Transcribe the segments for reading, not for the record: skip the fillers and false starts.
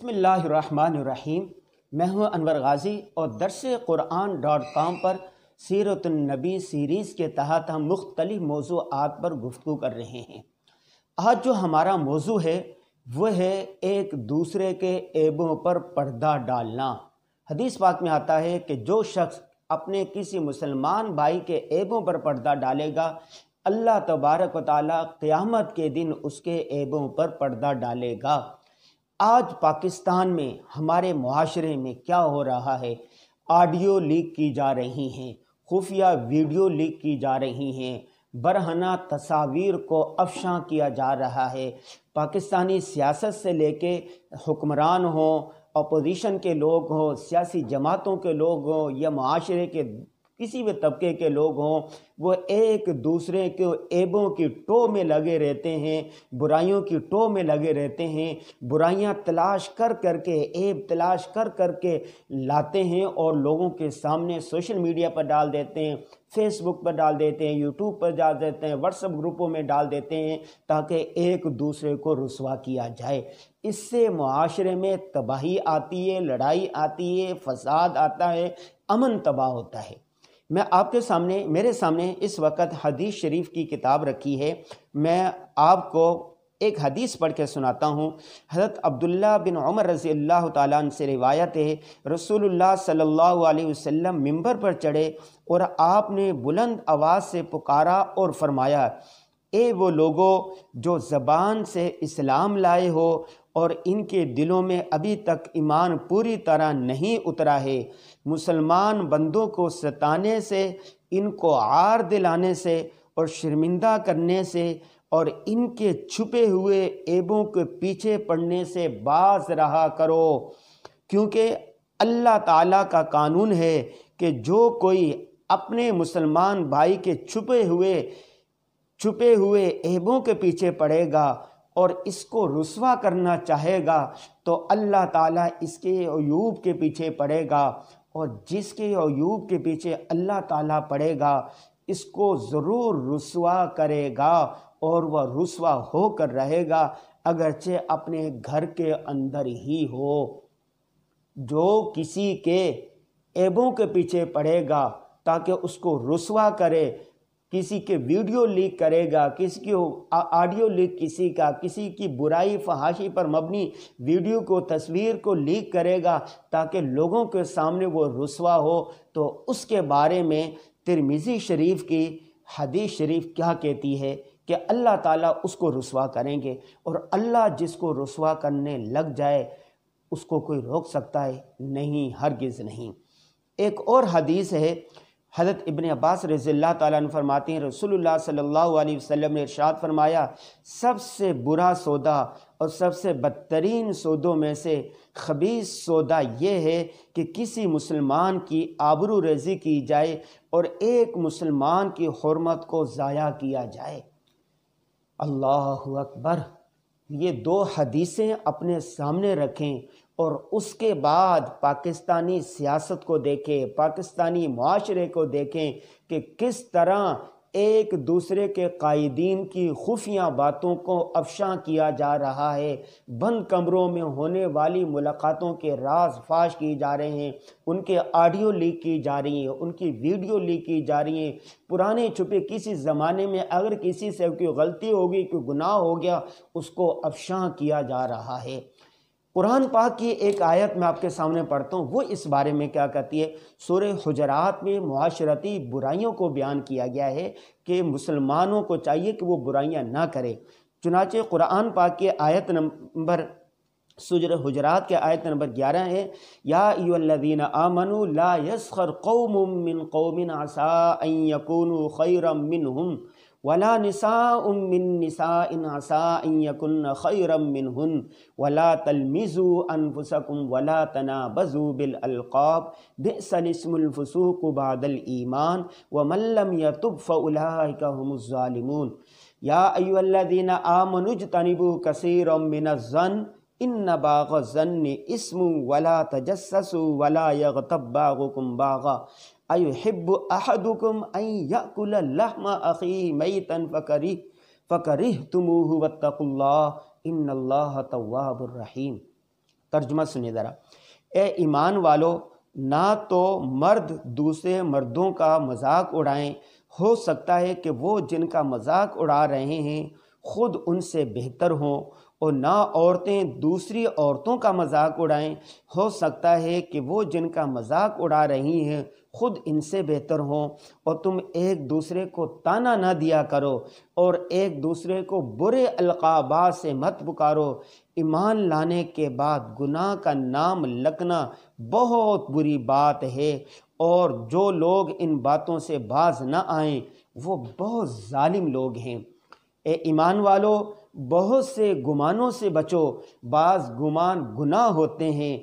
بسم اللہ الرحمن الرحیم۔ میں ہوں انور غازی اور درس قرآن.com پر سیرت النبی سیریز کے تحت ہم مختلف موضوعات پر گفتگو کر رہے ہیں۔ آج جو ہمارا موضوع ہے وہ ہے ایک دوسرے کے عیبوں پر پردہ ڈالنا۔ حدیث پاک میں آتا ہے کہ جو شخص اپنے کسی مسلمان بھائی کے عیبوں پر پردہ ڈالے گا، اللہ تبارک و تعالیٰ قیامت کے دن اس کے عیبوں پر پردہ ڈالے گا۔ آج پاکستان میں ہمارے معاشرے میں کیا ہو رہا ہے؟ آڈیو لیک کی جا رہی ہیں، خفیہ ویڈیو لیک کی جا رہی ہیں، برہنہ تصاویر کو افشاں کیا جا رہا ہے۔ پاکستانی سیاست سے لے کے حکمران ہوں، اپوزیشن کے لوگ ہوں، سیاسی جماعتوں کے لوگ ہوں یا معاشرے کے کسی بھی طبقے کے لوگ ہوں، وہ ایک دوسرے کے عیبوں کی ٹو میں لگے رہتے ہیں، برائیوں کی ٹو میں لگے رہتے ہیں، برائیاں تلاش کر کر کے، عیب تلاش کر کر کے لاتے ہیں اور لوگوں کے سامنے سوشل میڈیا پر ڈال دیتے ہیں، فیس بک پر ڈال دیتے ہیں، یوٹیوب پر ڈال دیتے ہیں، واٹس ایپ گروپوں میں ڈال دیتے ہیں تاکہ ایک دوسرے کو رسوا کیا جائے۔ اس سے معاشرے میں تباہی آتی ہے، لڑائی آتی ہے، فساد آتا ہے، امن تباہ ہوتا ہے۔ میں آپ کے سامنے، میرے سامنے اس وقت حدیث شریف کی کتاب رکھی ہے۔ میں آپ کو ایک حدیث پڑھ کے سناتا ہوں۔ حضرت عبداللہ بن عمر رضی اللہ تعالیٰ عنہ سے روایت ہے، رسول اللہ صلی اللہ علیہ وسلم ممبر پر چڑھے اور آپ نے بلند آواز سے پکارا اور فرمایا، اے وہ لوگوں جو زبان سے اسلام لائے ہو اور ان کے دلوں میں ابھی تک ایمان پوری طرح نہیں اترا ہے، مسلمان بندوں کو ستانے سے، ان کو عار دلانے سے اور شرمندہ کرنے سے اور ان کے چھپے ہوئے عیبوں کے پیچھے پڑنے سے باز رہا کرو، کیونکہ اللہ تعالیٰ کا قانون ہے کہ جو کوئی اپنے مسلمان بھائی کے چھپے ہوئے عیبوں کے پیچھے پڑے گا اور اس کو رسوا کرنا چاہے گا تو اللہ تعالیٰ اس کے عیوب کے پیچھے پڑے گا، اور جس کے عیوب کے پیچھے اللہ تعالیٰ پڑے گا اس کو ضرور رسوا کرے گا، اور وہ رسوا ہو کر رہے گا اگرچہ اپنے گھر کے اندر ہی ہو۔ جو کسی کے عیبوں کے پیچھے پڑے گا تاکہ اس کو رسوا کرے، کسی کے ویڈیو لیک کرے گا، کسی کی آڈیو لیک، کسی کی برائی فحاشی پر مبنی ویڈیو کو، تصویر کو لیک کرے گا تاکہ لوگوں کے سامنے وہ رسوا ہو، تو اس کے بارے میں ترمذی شریف کی حدیث شریف کیا کہتی ہے کہ اللہ تعالیٰ اس کو رسوا کریں گے، اور اللہ جس کو رسوا کرنے لگ جائے اس کو کوئی روک سکتا ہے؟ نہیں، ہرگز نہیں۔ ایک اور حدیث ہے، حضرت ابن عباس رضی اللہ تعالیٰ عنہ فرماتے ہیں، رسول اللہ صلی اللہ علیہ وسلم نے ارشاد فرمایا، سب سے برا سودا اور سب سے بدترین سودوں میں سے خبیث سودا یہ ہے کہ کسی مسلمان کی آبرو ریزی کی جائے اور ایک مسلمان کی حرمت کو ضائع کیا جائے۔ اللہ اکبر۔ یہ دو حدیثیں اپنے سامنے رکھیں اور اس کے بعد پاکستانی سیاست کو دیکھیں، پاکستانی معاشرے کو دیکھیں کہ کس طرح ایک دوسرے کے قائدین کی خفیہ باتوں کو افشاں کیا جا رہا ہے، بند کمروں میں ہونے والی ملاقاتوں کے راز فاش کیے جا رہے ہیں، ان کے آڈیو لیک کی جا رہی ہیں، ان کی ویڈیو لیک کی جا رہی ہیں، پرانے چھپے کسی زمانے میں اگر کسی سے کوئی غلطی ہوگی، کوئی گناہ ہو گیا، اس کو افشاں کیا جا رہا ہے۔ قرآن پاک کی ایک آیت میں آپ کے سامنے پڑھتا ہوں، وہ اس بارے میں کیا کہتی ہے۔ سورہ حجرات میں معاشرتی برائیوں کو بیان کیا گیا ہے کہ مسلمانوں کو چاہیے کہ وہ برائیاں نہ کرے۔ چنانچہ قرآن پاک کی آیت نمبر سورہ حجرات کے آیت نمبر 11 ہے، یا ایھا الذین آمنوا لا یسخر قوم من قوم عسى ان یکونوا خیرا منہم ولا نساء من نساء عسى ان يكن خيرا منهن ولا تلمزوا انفسكم ولا تنابزوا بالالقاب بئس الاسم الفسوق بعد الايمان ومن لم يتب فاولئك هم الظالمون يا ايها الذين امنوا اجتنبوا كثيرا من الظن ان بعض الظن اسم ولا تجسسوا ولا يغتب بعضكم بعضا ایحب احدکم ان یأکل لحم اخیہ میتا فکرہتموہ واتقوا اللہ ان اللہ تواب الرحیم۔ ترجمہ سنیے ذرا۔ اے ایمان والو، نہ تو مرد دوسرے مردوں کا مذاق اڑائیں، ہو سکتا ہے کہ وہ جن کا مذاق اڑا رہے ہیں خود ان سے بہتر ہوں، اور نہ عورتیں دوسری عورتوں کا مذاق اڑائیں، ہو سکتا ہے کہ وہ جن کا مذاق اڑا رہی ہیں خود ان سے بہتر ہوں۔ اور تم ایک دوسرے کو طعنہ نہ دیا کرو اور ایک دوسرے کو برے القابات سے مت پکارو، ایمان لانے کے بعد گناہ کا نام لکنا بہت بری بات ہے، اور جو لوگ ان باتوں سے باز نہ آئیں وہ بہت ظالم لوگ ہیں۔ اے ایمان والو، بہت سے گمانوں سے بچو، بعض گمان گناہ ہوتے ہیں،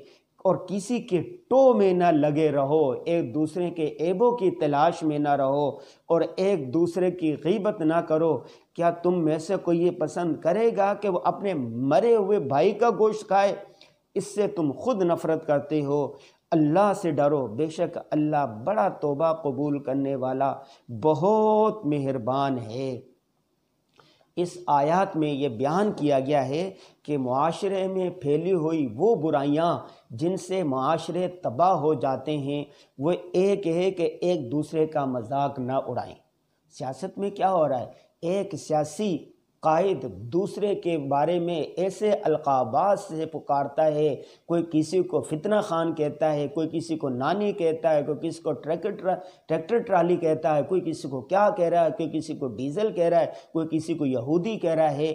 اور کسی کے ٹو میں نہ لگے رہو، ایک دوسرے کے عیبوں کی تلاش میں نہ رہو، اور ایک دوسرے کی غیبت نہ کرو۔ کیا تم میں سے کوئی یہ پسند کرے گا کہ وہ اپنے مرے ہوئے بھائی کا گوشت کھائے؟ اس سے تم خود نفرت کرتے ہو۔ اللہ سے ڈرو، بے شک اللہ بڑا توبہ قبول کرنے والا، بہت مہربان ہے۔ اس آیات میں یہ بیان کیا گیا ہے کہ معاشرے میں پھیلی ہوئی وہ برائیاں جن سے معاشرے تباہ ہو جاتے ہیں، وہ ایک ہے کہ ایک دوسرے کا مذاق نہ اڑائیں۔ سیاست میں کیا ہو رہا ہے؟ ایک سیاسی قائد دوسرے کے بارے میں ایسے القابات سے پکارتا ہے، کوئی کسی کو فتنہ خان کہتا ہے، کوئی کسی کو نانی کہتا ہے، کوئی کسی کو ٹریکٹر ٹرالی کہتا ہے، کوئی کسی کو کیا کہہ رہا ہے، کوئی کسی کو ڈیزل کہہ رہا ہے، کوئی کسی کو یہودی کہہ رہا ہے،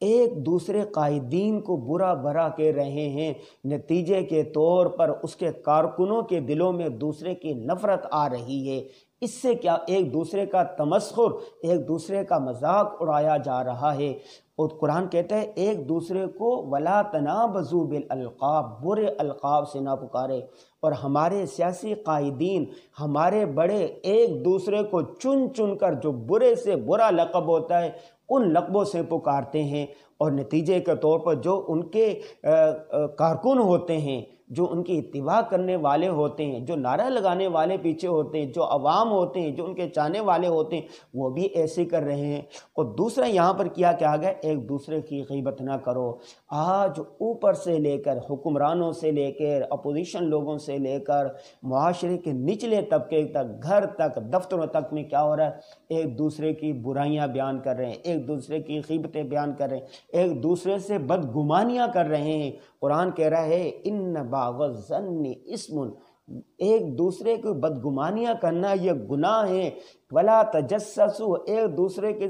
ایک دوسرے قائدین کو برا بھلا کہہ رہے ہیں۔ نتیجے کے طور پر اس کے کارکنوں کے دلوں میں دوسرے کی نفرت آ رہی ہے۔ اس سے کیا ایک دوسرے کا تمسخر، ایک دوسرے کا مذاق اڑایا جا رہا ہے۔ اور قرآن کہتا ہے ایک دوسرے کو وَلَا تَنَابَزُوا بِالْأَلْقَابِ، برے القاب سے نہ پکارے۔ اور ہمارے سیاسی قائدین، ہمارے بڑے ایک دوسرے کو چن چن کر جو برے سے برا لقب ہوتا ہے ان لقبوں سے پکارتے ہیں، اور نتیجے کے طور پر جو ان کے کارکن ہوتے ہیں، جو ان کی اتباع کرنے والے ہوتے ہیں، جو نعرہ لگانے والے پیچھے ہوتے ہیں، جو عوام ہوتے ہیں، جو ان کے چاہنے والے ہوتے ہیں، وہ بھی ایسے کر رہے ہیں۔ اور دوسرا یہاں پر کیا گیا، ایک دوسرے کی غیبت نہ کرو۔ آج اوپر سے لے کر حکمرانوں سے لے کر اپوزیشن لوگوں سے لے کر معاشرے کے نچلے طبقے تک، گھر تک، دفتروں تک میں کیا ہو رہا ہے، ایک دوسرے کی برائیاں بیان کر رہے ہیں، ایک دوسرے کی غیبتیں بیان کر رہے ہیں، ایک دوسرے سے بدگمانیاں کر رہے ہیں۔ قرآن کہہ رہا ہے ان باغ الظن اسم، ایک دوسرے کو بدگمانیاں کرنا یہ گناہ ہے۔ ولا تجسسوا، ایک دوسرے کے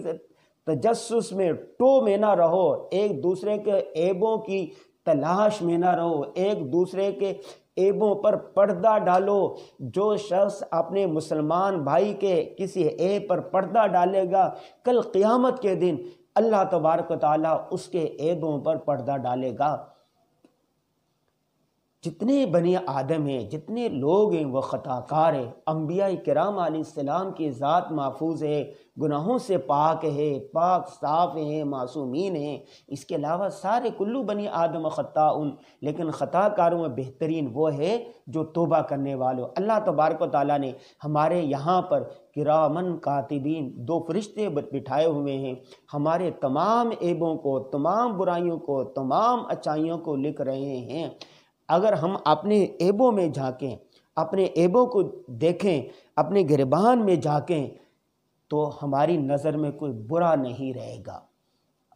تجسس میں ٹو میں نہ رہو، ایک دوسرے کے عیبوں کی تلاش میں نہ رہو، ایک دوسرے کے عیبوں پر پردہ ڈالو۔ جو شخص اپنے مسلمان بھائی کے کسی عیب پر پردہ ڈالے گا، کل قیامت کے دن اللہ تبارک و تعالیٰ اس کے عیبوں پر پردہ ڈالے گا۔ جتنے بنی آدم ہیں، جتنے لوگ ہیں، وہ خطا کار ہیں۔ انبیاء کرام علیہ السلام کی ذات محفوظ ہے، گناہوں سے پاک ہے، پاک صاف ہیں، معصومین ہیں۔ اس کے علاوہ سارے کلو بنی آدم خطاؤن، لیکن خطا کاروں میں بہترین وہ ہے جو توبہ کرنے والوں۔ اللہ تبارک و تعالیٰ نے ہمارے یہاں پر کرامن کاتبین، 2 فرشتے بٹھائے ہوئے ہیں، ہمارے تمام عیبوں کو، تمام برائیوں کو، تمام اچھائیوں کو لکھ رہے ہیں۔ اگر ہم اپنے عیبوں میں جھانکیں، اپنے عیبوں کو دیکھیں، اپنے گریبان میں جھانکیں، تو ہماری نظر میں کوئی برا نہیں رہے گا۔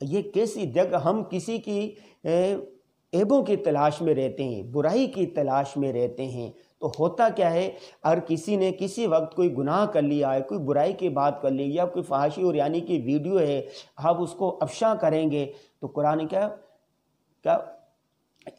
یہ کیسی جگہ، ہم کسی کی عیبوں کی تلاش میں رہتے ہیں، برائی کی تلاش میں رہتے ہیں، تو ہوتا کیا ہے، اگر کسی نے کسی وقت کوئی گناہ کر لیا ہے، کوئی برائی کی بات کر لی، یا کوئی فحاشی اور یعنی کی ویڈیو ہے، آپ اس کو افشا کریں گے تو قرآن کیا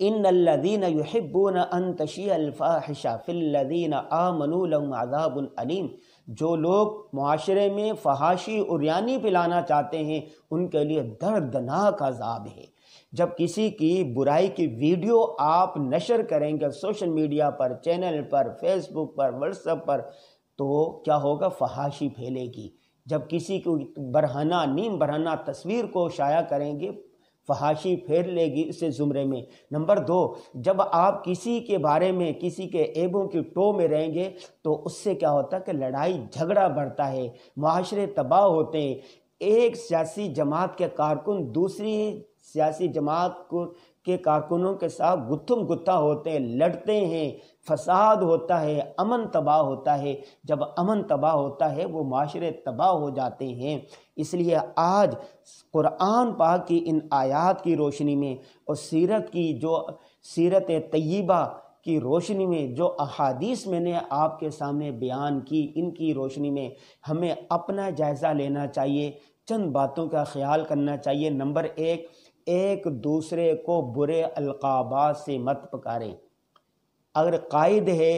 ان الذین یحبون ان تشیع الفاحشہ فی الذین آمنوا لہم عذاب علیم، جو لوگ معاشرے میں فحاشی اور یعنی پھیلانا چاہتے ہیں ان کے لیے دردناک عذاب ہے۔ جب کسی کی برائی کی ویڈیو آپ نشر کریں گے سوشل میڈیا پر، چینل پر، فیس بک پر، واٹس ایپ پر، تو کیا ہوگا، فحاشی پھیلے گی۔ جب کسی کو برہنہ، نیم برہنہ تصویر کو شائع کریں گے، فحاشی پھیر لے گی اس سے زمرے میں۔ نمبر 2، جب آپ کسی کے بارے میں، کسی کے عیبوں کی ٹو میں رہیں گے تو اس سے کیا ہوتا ہے کہ لڑائی جھگڑا بڑھتا ہے، معاشرے تباہ ہوتے ہیں۔ ایک سیاسی جماعت کے کارکن دوسری سیاسی جماعت کے کارکنوں کے ساتھ گتھم گتھا ہوتے ہیں، لڑتے ہیں، فساد ہوتا ہے، امن تباہ ہوتا ہے۔ جب امن تباہ ہوتا ہے وہ معاشرے تباہ ہو جاتے ہیں۔ اس لیے آج قرآن پاک کی ان آیات کی روشنی میں اور سیرت طیبہ کی روشنی میں جو احادیث میں نے آپ کے سامنے بیان کی، ان کی روشنی میں ہمیں اپنا جائزہ لینا چاہیے، چند باتوں کا خیال کرنا چاہیے۔ نمبر ایک دوسرے کو برے القابات سے مت پکاریں۔ اگر قائد ہے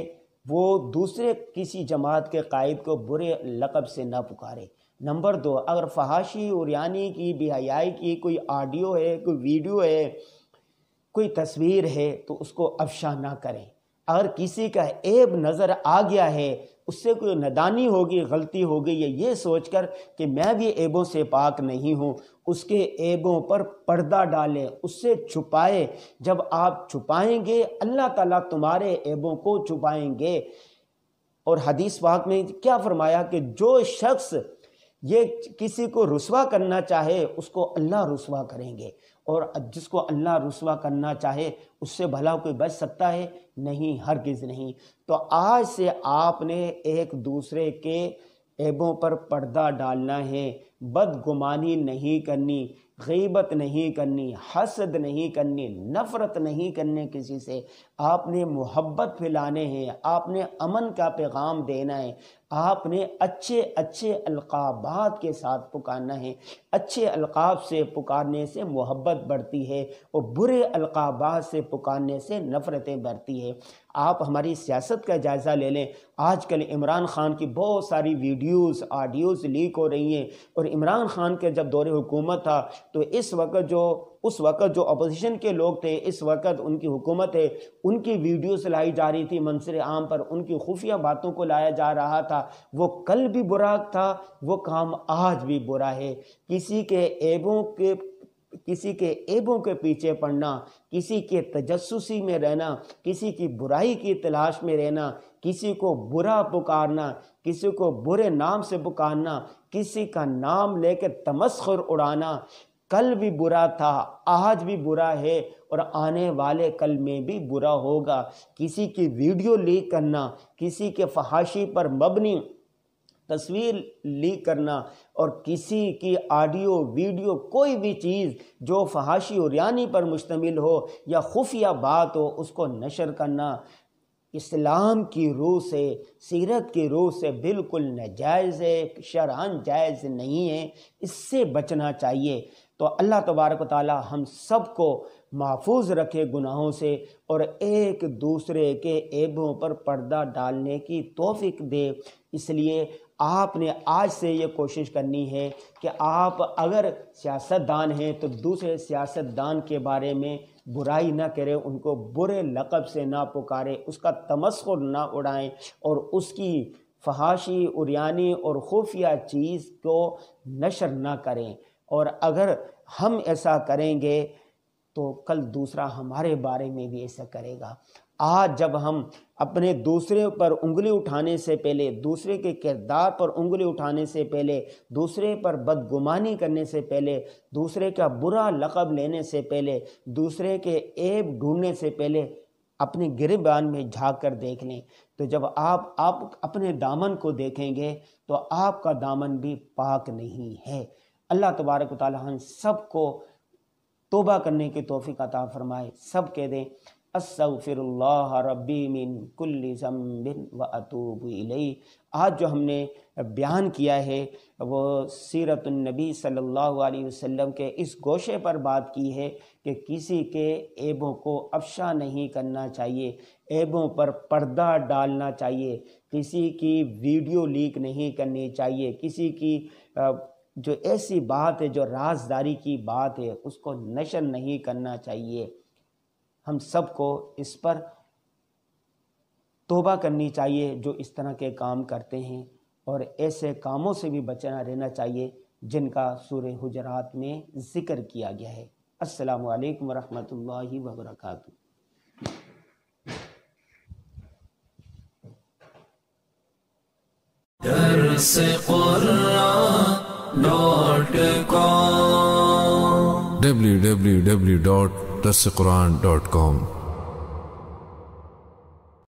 وہ دوسرے کسی جماعت کے قائد کو برے لقب سے نہ پکارے۔ نمبر 2، اگر فحاشی عریانی کی، بے حیائی کی کوئی آڈیو ہے، کوئی ویڈیو ہے، کوئی تصویر ہے تو اس کو افشا نہ کریں۔ اگر کسی کا عیب نظر آ گیا ہے، اس سے کوئی نادانی ہوگی، غلطی ہو گئی ہے، یہ سوچ کر کہ میں بھی عیبوں سے پاک نہیں ہوں، اس کے عیبوں پر پردہ ڈالیں، اس سے چھپائے۔ جب آپ چھپائیں گے اللہ تعالیٰ تمہارے عیبوں کو چھپائیں گے۔ اور حدیث پاک میں کیا فرمایا کہ جو شخص یہ کسی کو رسوا کرنا چاہے اس کو اللہ رسوا کریں گے، اور جس کو اللہ رسوا کرنا چاہے اس سے بھلا کوئی بچ سکتا ہے؟ نہیں، ہرگز نہیں۔ تو آج سے آپ نے ایک دوسرے کے عیبوں پر پردہ ڈالنا ہے، بدگمانی نہیں کرنی، غیبت نہیں کرنی، حسد نہیں کرنی، نفرت نہیں کرنے کسی سے۔ آپ نے محبت پھیلانے ہیں، آپ نے امن کا پیغام دینا ہے، آپ نے اچھے اچھے القابات کے ساتھ پکارنا ہے۔ اچھے القاب سے پکارنے سے محبت بڑھتی ہے اور برے القابات سے پکارنے سے نفرتیں بڑھتی ہے۔ آپ ہماری سیاست کا جائزہ لے لیں۔ آج کل عمران خان کی بہت ساری ویڈیوز، آڈیوز لیک ہو رہی ہیں، اور عمران خان کے جب دور حکومت تھا تو اس وقت جو اپوزیشن کے لوگ تھے، اس وقت ان کی حکومت ہے، ان کی ویڈیوز لائی جا رہی تھی منظر عام پر، ان کی خفیہ باتوں کو لایا جا رہا تھا۔ وہ کل بھی برا تھا، وہ کام آج بھی برا ہے۔ کسی کے عیبوں کے پیچھے پڑنا، کسی کے تجسسی میں رہنا، کسی کی برائی کی تلاش میں رہنا، کسی کو برا پکارنا، کسی کو برے نام سے پکارنا، کسی کا نام لے کے تمسخر اڑانا، کل بھی برا تھا، آج بھی برا ہے، اور آنے والے کل میں بھی برا ہوگا۔ کسی کی ویڈیو لیک کرنا، کسی کے فحاشی پر مبنی تصویر لیک کرنا، اور کسی کی آڈیو ویڈیو کوئی بھی چیز جو فحاشی عریانی پر مشتمل ہو یا خفیہ بات ہو اس کو نشر کرنا اسلام کی روح سے، سیرت کی روح سے بالکل ناجائز ہے، شرعاً جائز نہیں ہے، اس سے بچنا چاہیے۔ تو اللہ تبارک و تعالی ہم سب کو محفوظ رکھے گناہوں سے، اور ایک دوسرے کے عیبوں پر پردہ ڈالنے کی توفیق دے۔ اس لیے آپ نے آج سے یہ کوشش کرنی ہے کہ آپ اگر سیاستدان ہیں تو دوسرے سیاستدان کے بارے میں برائی نہ کریں، ان کو برے لقب سے نہ پکاریں، اس کا تمسخر نہ اڑائیں، اور اس کی فحاشی، عریانی اور خفیہ چیز کو نشر نہ کریں۔ اور اگر ہم ایسا کریں گے تو کل دوسرا ہمارے بارے میں بھی ایسا کرے گا۔ آج جب ہم اپنے دوسرے پر انگلی اٹھانے سے پہلے، دوسرے کے کردار پر انگلی اٹھانے سے پہلے، دوسرے پر بدگمانی کرنے سے پہلے، دوسرے کا برا لقب لینے سے پہلے، دوسرے کے عیب ڈھونڈنے سے پہلے اپنے گریبان میں جھانک کر دیکھ لیں۔ تو جب آپ اپنے دامن کو دیکھیں گے تو آپ کا دامن بھی پاک نہیں ہے۔ اللہ تبارک و تعالی ہم سب کو توبہ کرنے کی توفیق عطا فرمائے۔ سب کہہ دیں استغفر اللہ ربی من کل ذنب واتوب الیہ۔ آج جو ہم نے بیان کیا ہے وہ سیرت النبی صلی اللہ علیہ وسلم کے اس گوشے پر بات کی ہے کہ کسی کے عیبوں کو افشا نہیں کرنا چاہیے، عیبوں پر پردہ ڈالنا چاہیے، کسی کی ویڈیو لیک نہیں کرنی چاہیے، کسی کی جو ایسی بات ہے جو رازداری کی بات ہے اس کو نشر نہیں کرنا چاہیے۔ ہم سب کو اس پر توبہ کرنی چاہیے جو اس طرح کے کام کرتے ہیں، اور ایسے کاموں سے بھی بچنا رہنا چاہیے جن کا سورہ حجرات میں ذکر کیا گیا ہے۔ السلام علیکم ورحمۃ اللہ وبرکاتہ۔ درس قرآن.com www.darsequran.com